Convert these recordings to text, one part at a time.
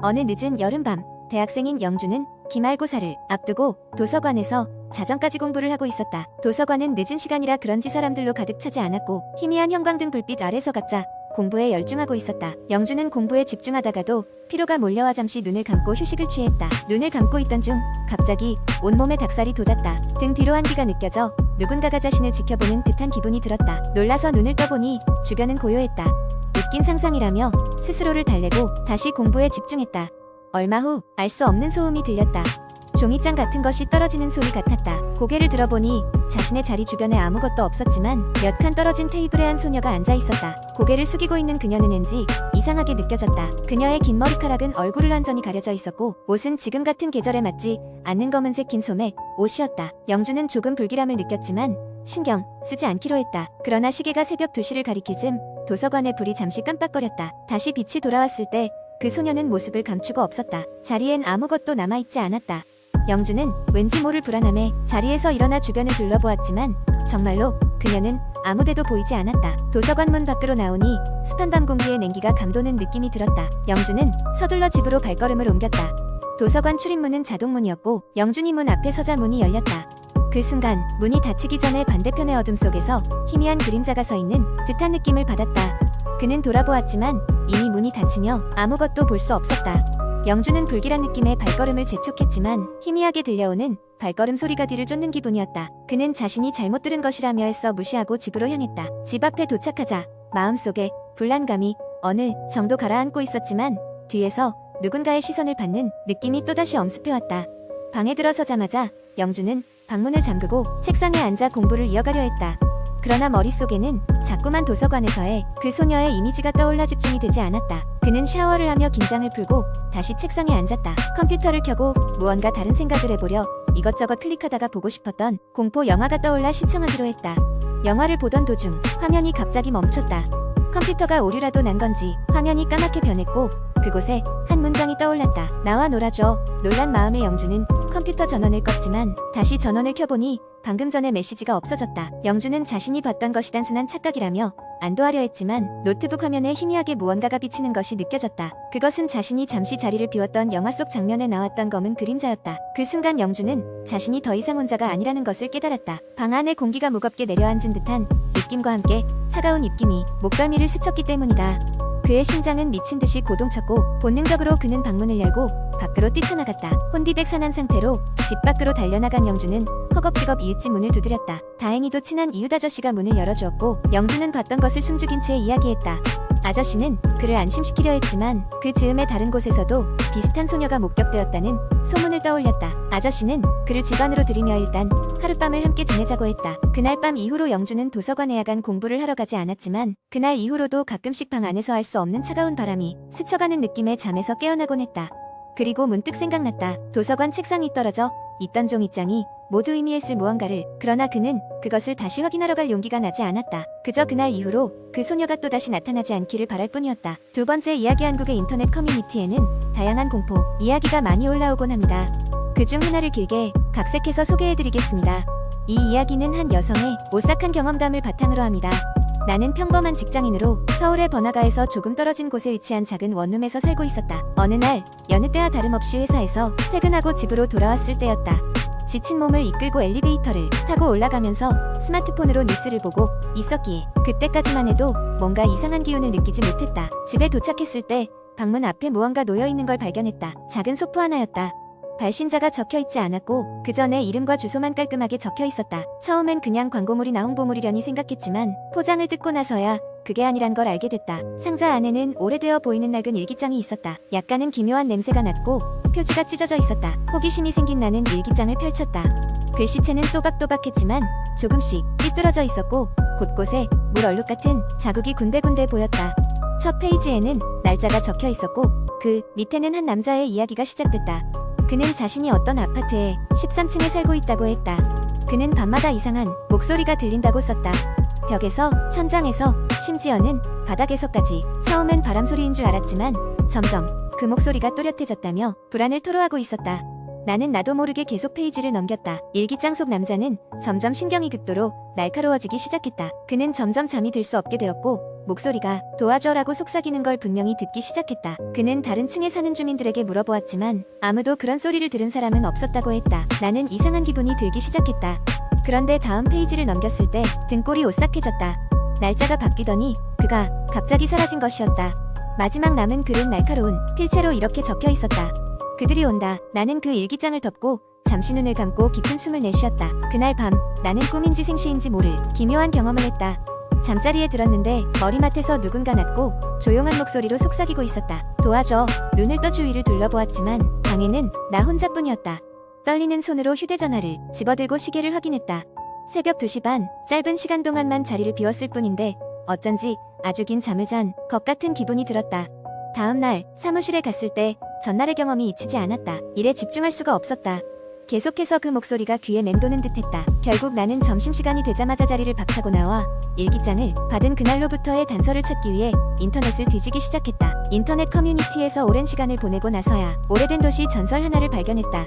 어느 늦은 여름밤, 대학생인 영주는 기말고사를 앞두고 도서관에서 자정까지 공부를 하고 있었다. 도서관은 늦은 시간이라 그런지 사람들로 가득 차지 않았고 희미한 형광등 불빛 아래서 각자 공부에 열중하고 있었다. 영주는 공부에 집중하다가도 피로가 몰려와 잠시 눈을 감고 휴식을 취했다. 눈을 감고 있던 중 갑자기 온몸에 닭살이 돋았다. 등 뒤로 한기가 느껴져 누군가가 자신을 지켜보는 듯한 기분이 들었다. 놀라서 눈을 떠보니 주변은 고요했다. 웃긴 상상이라며 스스로를 달래고 다시 공부에 집중했다. 얼마 후 알 수 없는 소음이 들렸다. 종이장 같은 것이 떨어지는 소리 같았다. 고개를 들어보니 자신의 자리 주변에 아무것도 없었지만 몇 칸 떨어진 테이블에 한 소녀가 앉아 있었다. 고개를 숙이고 있는 그녀는 왠지 이상하게 느껴졌다. 그녀의 긴 머리카락은 얼굴을 완전히 가려져 있었고 옷은 지금 같은 계절에 맞지 않는 검은색 긴 소매 옷이었다. 영주는 조금 불길함을 느꼈지만 신경 쓰지 않기로 했다. 그러나 시계가 새벽 2시를 가리킬 즈음 도서관의 불이 잠시 깜빡거렸다. 다시 빛이 돌아왔을 때 그 소녀는 모습을 감추고 없었다. 자리엔 아무것도 남아있지 않았다. 영주는 왠지 모를 불안함에 자리에서 일어나 주변을 둘러보았지만 정말로 그녀는 아무데도 보이지 않았다. 도서관 문 밖으로 나오니 습한 밤 공기에 냉기가 감도는 느낌이 들었다. 영주는 서둘러 집으로 발걸음을 옮겼다. 도서관 출입문은 자동문이었고 영준이 문 앞에 서자 문이 열렸다. 그 순간 문이 닫히기 전에 반대편의 어둠 속에서 희미한 그림자가 서 있는 듯한 느낌을 받았다. 그는 돌아보았지만 이미 문이 닫히며 아무것도 볼 수 없었다. 영주는 불길한 느낌에 발걸음을 재촉했지만 희미하게 들려오는 발걸음 소리가 뒤를 쫓는 기분이었다. 그는 자신이 잘못 들은 것이라며 애써 무시하고 집으로 향했다. 집 앞에 도착하자 마음속에 불안감이 어느 정도 가라앉고 있었지만 뒤에서 누군가의 시선을 받는 느낌이 또다시 엄습해왔다. 방에 들어서자마자 영주는 방문을 잠그고 책상에 앉아 공부를 이어가려 했다. 그러나 머릿속에는 자꾸만 도서관에서의 그 소녀의 이미지가 떠올라 집중이 되지 않았다. 그는 샤워를 하며 긴장을 풀고 다시 책상에 앉았다. 컴퓨터를 켜고 무언가 다른 생각을 해보려 이것저것 클릭하다가 보고 싶었던 공포 영화가 떠올라 시청하기로 했다. 영화를 보던 도중 화면이 갑자기 멈췄다. 컴퓨터가 오류라도 난 건지 화면이 까맣게 변했고 그곳에 한 문장이 떠올랐다. 나와 놀아줘. 놀란 마음의 영주는 컴퓨터 전원을 껐지만 다시 전원을 켜보니 방금 전에 메시지가 없어졌다. 영주는 자신이 봤던 것이 단순한 착각이라며 안도하려 했지만 노트북 화면에 희미하게 무언가가 비치는 것이 느껴졌다. 그것은 자신이 잠시 자리를 비웠던 영화 속 장면에 나왔던 검은 그림자였다. 그 순간 영주는 자신이 더 이상 혼자가 아니라는 것을 깨달았다. 방 안에 공기가 무겁게 내려앉은 듯한 느낌과 함께 차가운 입김이 목덜미를 스쳤기 때문이다. 그의 심장은 미친 듯이 고동쳤고 본능적으로 그는 방문을 열고 밖으로 뛰쳐나갔다. 혼비백산한 상태로 집 밖으로 달려나간 영주는 허겁지겁 이웃집 문을 두드렸다. 다행히도 친한 이웃 아저씨가 문을 열어주었고 영주는 봤던 것을 숨죽인 채 이야기했다. 아저씨는 그를 안심시키려 했지만 그 즈음에 다른 곳에서도 비슷한 소녀가 목격되었다는 소문을 떠올렸다. 아저씨는 그를 집 안으로 들이며 일단 하룻밤을 함께 지내자고 했다. 그날 밤 이후로 영주는 도서관에 야간 공부를 하러 가지 않았지만 그날 이후로도 가끔씩 방 안에서 알 수 없는 차가운 바람이 스쳐가는 느낌에 잠에서 깨어나곤 했다. 그리고 문득 생각났다. 도서관 책상이 떨어져 있던 종이장이 모두 의미했을 무언가를. 그러나 그는 그것을 다시 확인하러 갈 용기가 나지 않았다. 그저 그날 이후로 그 소녀가 또다시 나타나지 않기를 바랄 뿐이었다. 두 번째 이야기. 한국의 인터넷 커뮤니티에는 다양한 공포 이야기가 많이 올라오곤 합니다. 그중 하나를 길게 각색해서 소개해드리겠습니다. 이 이야기는 한 여성의 오싹한 경험담을 바탕으로 합니다. 나는 평범한 직장인으로 서울의 번화가에서 조금 떨어진 곳에 위치한 작은 원룸에서 살고 있었다. 어느 날 여느 때와 다름없이 회사에서 퇴근하고 집으로 돌아왔을 때였다. 지친 몸을 이끌고 엘리베이터를 타고 올라가면서 스마트폰으로 뉴스를 보고 있었기에 그때까지만 해도 뭔가 이상한 기운을 느끼지 못했다. 집에 도착했을 때 방문 앞에 무언가 놓여있는 걸 발견했다. 작은 소포 하나였다. 발신자가 적혀있지 않았고 그 전에 이름과 주소만 깔끔하게 적혀있었다. 처음엔 그냥 광고물이나 홍보물이려니 생각했지만 포장을 뜯고 나서야 그게 아니란 걸 알게 됐다. 상자 안에는 오래되어 보이는 낡은 일기장이 있었다. 약간은 기묘한 냄새가 났고 표지가 찢어져 있었다. 호기심이 생긴 나는 일기장을 펼쳤다. 글씨체는 또박또박했지만 조금씩 삐뚤어져 있었고 곳곳에 물 얼룩 같은 자국이 군데군데 보였다. 첫 페이지에는 날짜가 적혀 있었고 그 밑에는 한 남자의 이야기가 시작됐다. 그는 자신이 어떤 아파트에 13층에 살고 있다고 했다. 그는 밤마다 이상한 목소리가 들린다고 썼다. 벽에서, 천장에서, 심지어는 바닥에서까지. 처음엔 바람 소리인 줄 알았지만 점점 그 목소리가 또렷해졌다며 불안을 토로하고 있었다. 나는 나도 모르게 계속 페이지를 넘겼다. 일기장 속 남자는 점점 신경이 극도로 날카로워지기 시작했다. 그는 점점 잠이 들 수 없게 되었고 목소리가 도와줘라고 속삭이는 걸 분명히 듣기 시작했다. 그는 다른 층에 사는 주민들에게 물어보았지만 아무도 그런 소리를 들은 사람은 없었다고 했다. 나는 이상한 기분이 들기 시작했다. 그런데 다음 페이지를 넘겼을 때 등골이 오싹해졌다. 날짜가 바뀌더니 그가 갑자기 사라진 것이었다. 마지막 남은 글은 날카로운 필체로 이렇게 적혀 있었다. 그들이 온다. 나는 그 일기장을 덮고 잠시 눈을 감고 깊은 숨을 내쉬었다. 그날 밤 나는 꿈인지 생시인지 모를 기묘한 경험을 했다. 잠자리에 들었는데 머리맡에서 누군가 낮고 조용한 목소리로 속삭이고 있었다. 도와줘. 눈을 떠 주위를 둘러보았지만 방에는 나 혼자뿐이었다. 떨리는 손으로 휴대전화를 집어들고 시계를 확인했다. 새벽 2시 반, 짧은 시간 동안만 자리를 비웠을 뿐인데 어쩐지 아주 긴 잠을 잔 것 같은 기분이 들었다. 다음 날 사무실에 갔을 때 전날의 경험이 잊히지 않았다. 일에 집중할 수가 없었다. 계속해서 그 목소리가 귀에 맴도는 듯했다. 결국 나는 점심시간이 되자마자 자리를 박차고 나와 일기장을 받은 그날로부터의 단서를 찾기 위해 인터넷을 뒤지기 시작했다. 인터넷 커뮤니티에서 오랜 시간을 보내고 나서야 오래된 도시 전설 하나를 발견했다.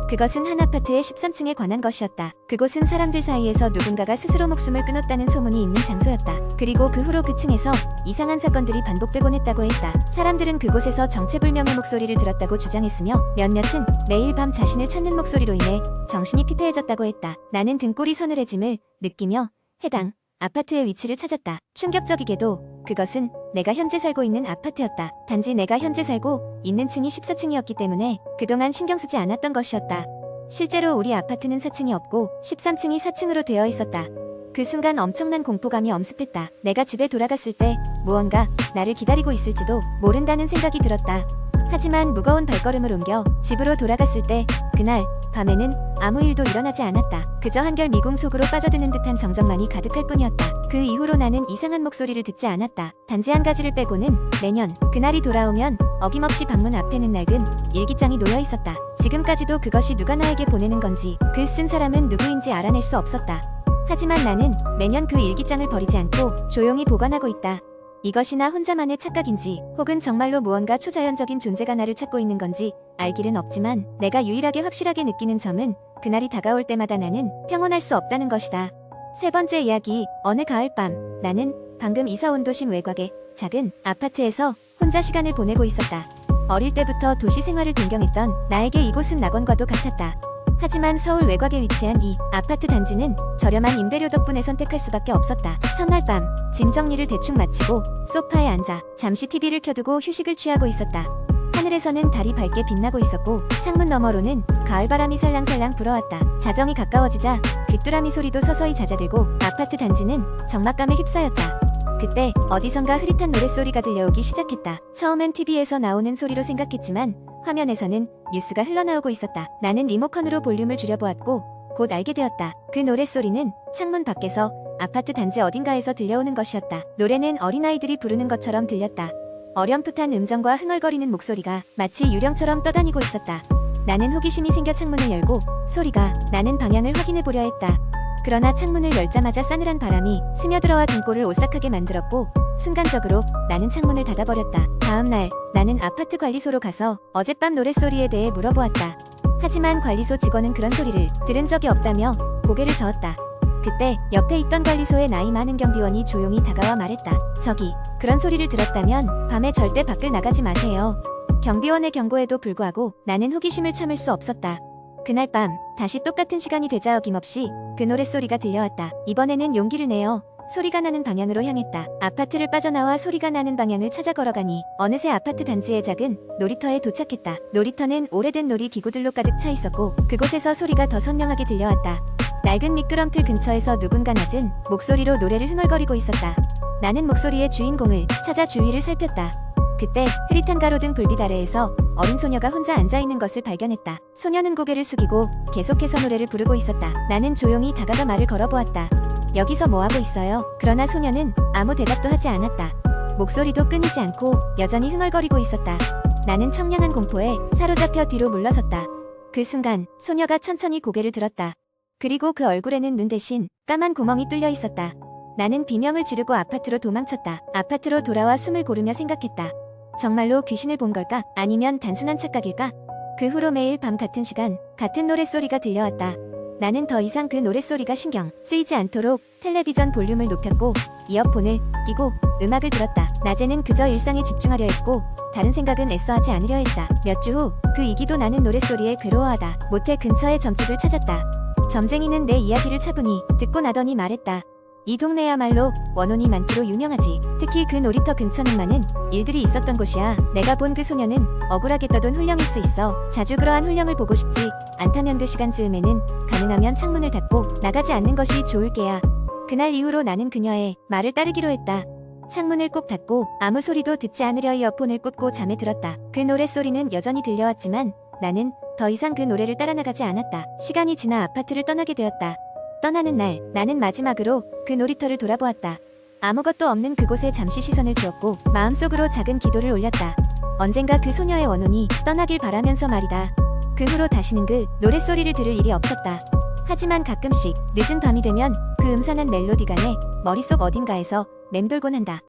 그것은 한 아파트의 13층에 관한 것이었다. 그곳은 사람들 사이에서 누군가가 스스로 목숨을 끊었다는 소문이 있는 장소였다. 그리고 그 후로 그 층에서 이상한 사건들이 반복되곤 했다고 했다. 사람들은 그곳에서 정체불명의 목소리를 들었다고 주장했으며 몇몇은 매일 밤 자신을 찾는 목소리로 인해 정신이 피폐해졌다고 했다. 나는 등골이 서늘해짐을 느끼며 해당 아파트의 위치를 찾았다. 충격적이게도 그것은 내가 현재 살고 있는 아파트였다. 단지 내가 현재 살고 있는 층이 14층이었기 때문에 그동안 신경 쓰지 않았던 것이었다. 실제로 우리 아파트는 4층이 없고 13층이 4층으로 되어 있었다. 그 순간 엄청난 공포감이 엄습했다. 내가 집에 돌아갔을 때 무언가 나를 기다리고 있을지도 모른다는 생각이 들었다. 하지만 무거운 발걸음을 옮겨 집으로 돌아갔을 때 그날 밤에는 아무 일도 일어나지 않았다. 그저 한결 미궁 속으로 빠져드는 듯한 정적만이 가득할 뿐이었다. 그 이후로 나는 이상한 목소리를 듣지 않았다. 단지 한 가지를 빼고는 매년 그날이 돌아오면 어김없이 방문 앞에는 낡은 일기장이 놓여 있었다. 지금까지도 그것이 누가 나에게 보내는 건지 글 쓴 사람은 누구인지 알아낼 수 없었다. 하지만 나는 매년 그 일기장을 버리지 않고 조용히 보관하고 있다. 이것이 나 혼자만의 착각인지 혹은 정말로 무언가 초자연적인 존재가 나를 찾고 있는 건지 알 길은 없지만 내가 유일하게 확실하게 느끼는 점은 그날이 다가올 때마다 나는 평온할 수 없다는 것이다. 세 번째 이야기. 어느 가을밤 나는 방금 이사 온 도심 외곽의 작은 아파트에서 혼자 시간을 보내고 있었다. 어릴 때부터 도시 생활을 동경했던 나에게 이곳은 낙원과도 같았다. 하지만 서울 외곽에 위치한 이 아파트 단지는 저렴한 임대료 덕분에 선택할 수밖에 없었다. 첫날 밤 짐 정리를 대충 마치고 소파에 앉아 잠시 TV를 켜두고 휴식을 취하고 있었다. 하늘에서는 달이 밝게 빛나고 있었고 창문 너머로는 가을바람이 살랑살랑 불어왔다. 자정이 가까워지자 귀뚜라미 소리도 서서히 잦아들고 아파트 단지는 적막감에 휩싸였다. 그때 어디선가 흐릿한 노랫소리가 들려오기 시작했다. 처음엔 TV에서 나오는 소리로 생각했지만 화면에서는 뉴스가 흘러나오고 있었다. 나는 리모컨으로 볼륨을 줄여보았고 곧 알게 되었다. 그 노랫소리는 창문 밖에서 아파트 단지 어딘가에서 들려오는 것이었다. 노래는 어린아이들이 부르는 것처럼 들렸다. 어렴풋한 음정과 흥얼거리는 목소리가 마치 유령처럼 떠다니고 있었다. 나는 호기심이 생겨 창문을 열고 소리가 나는 방향을 확인해보려 했다. 그러나 창문을 열자마자 싸늘한 바람이 스며들어와 등골을 오싹하게 만들었고 순간적으로 나는 창문을 닫아버렸다. 다음 날 나는 아파트 관리소로 가서 어젯밤 노랫소리에 대해 물어보았다. 하지만 관리소 직원은 그런 소리를 들은 적이 없다며 고개를 저었다. 그때 옆에 있던 관리소의 나이 많은 경비원이 조용히 다가와 말했다. 저기, 그런 소리를 들었다면 밤에 절대 밖을 나가지 마세요. 경비원의 경고에도 불구하고 나는 호기심을 참을 수 없었다. 그날 밤 다시 똑같은 시간이 되자 어김없이 그 노랫소리가 들려왔다. 이번에는 용기를 내어 소리가 나는 방향으로 향했다. 아파트를 빠져나와 소리가 나는 방향을 찾아 걸어가니 어느새 아파트 단지의 작은 놀이터에 도착했다. 놀이터는 오래된 놀이기구들로 가득 차 있었고 그곳에서 소리가 더 선명하게 들려왔다. 낡은 미끄럼틀 근처에서 누군가 낮은 목소리로 노래를 흥얼거리고 있었다. 나는 목소리의 주인공을 찾아 주위를 살폈다. 그때 흐릿한 가로등 불빛 아래에서 어린 소녀가 혼자 앉아있는 것을 발견했다. 소녀는 고개를 숙이고 계속해서 노래를 부르고 있었다. 나는 조용히 다가가 말을 걸어보았다. 여기서 뭐하고 있어요? 그러나 소녀는 아무 대답도 하지 않았다. 목소리도 끊이지 않고 여전히 흥얼거리고 있었다. 나는 청량한 공포에 사로잡혀 뒤로 물러섰다. 그 순간 소녀가 천천히 고개를 들었다. 그리고 그 얼굴에는 눈 대신 까만 구멍이 뚫려 있었다. 나는 비명을 지르고 아파트로 도망쳤다. 아파트로 돌아와 숨을 고르며 생각했다. 정말로 귀신을 본 걸까? 아니면 단순한 착각일까? 그 후로 매일 밤 같은 시간, 같은 노랫소리가 들려왔다. 나는 더 이상 그 노랫소리가 신경 쓰이지 않도록 텔레비전 볼륨을 높였고 이어폰을 끼고 음악을 들었다. 낮에는 그저 일상에 집중하려 했고 다른 생각은 애써하지 않으려 했다. 몇 주 후 그 이기도 나는 노랫소리에 괴로워하다 모텔 근처의 점집을 찾았다. 점쟁이는 내 이야기를 차분히 듣고 나더니 말했다. 이 동네야말로 원혼이 많기로 유명하지. 특히 그 놀이터 근처는 많은 일들이 있었던 곳이야. 내가 본 그 소녀는 억울하게 떠돈 훈령일 수 있어. 자주 그러한 훈령을 보고 싶지 않다면 그 시간 즈음에는 가능하면 창문을 닫고 나가지 않는 것이 좋을 게야. 그날 이후로 나는 그녀의 말을 따르기로 했다. 창문을 꼭 닫고 아무 소리도 듣지 않으려 이어폰을 꽂고 잠에 들었다. 그 노랫소리는 여전히 들려왔지만 나는 더 이상 그 노래를 따라 나가지 않았다. 시간이 지나 아파트를 떠나게 되었다. 떠나는 날 나는 마지막으로 그 놀이터를 돌아보았다. 아무것도 없는 그곳에 잠시 시선을 주었고 마음속으로 작은 기도를 올렸다. 언젠가 그 소녀의 원혼이 떠나길 바라면서 말이다. 그 후로 다시는 그 노랫소리를 들을 일이 없었다. 하지만 가끔씩 늦은 밤이 되면 그 음산한 멜로디가 내 머릿속 어딘가에서 맴돌곤 한다.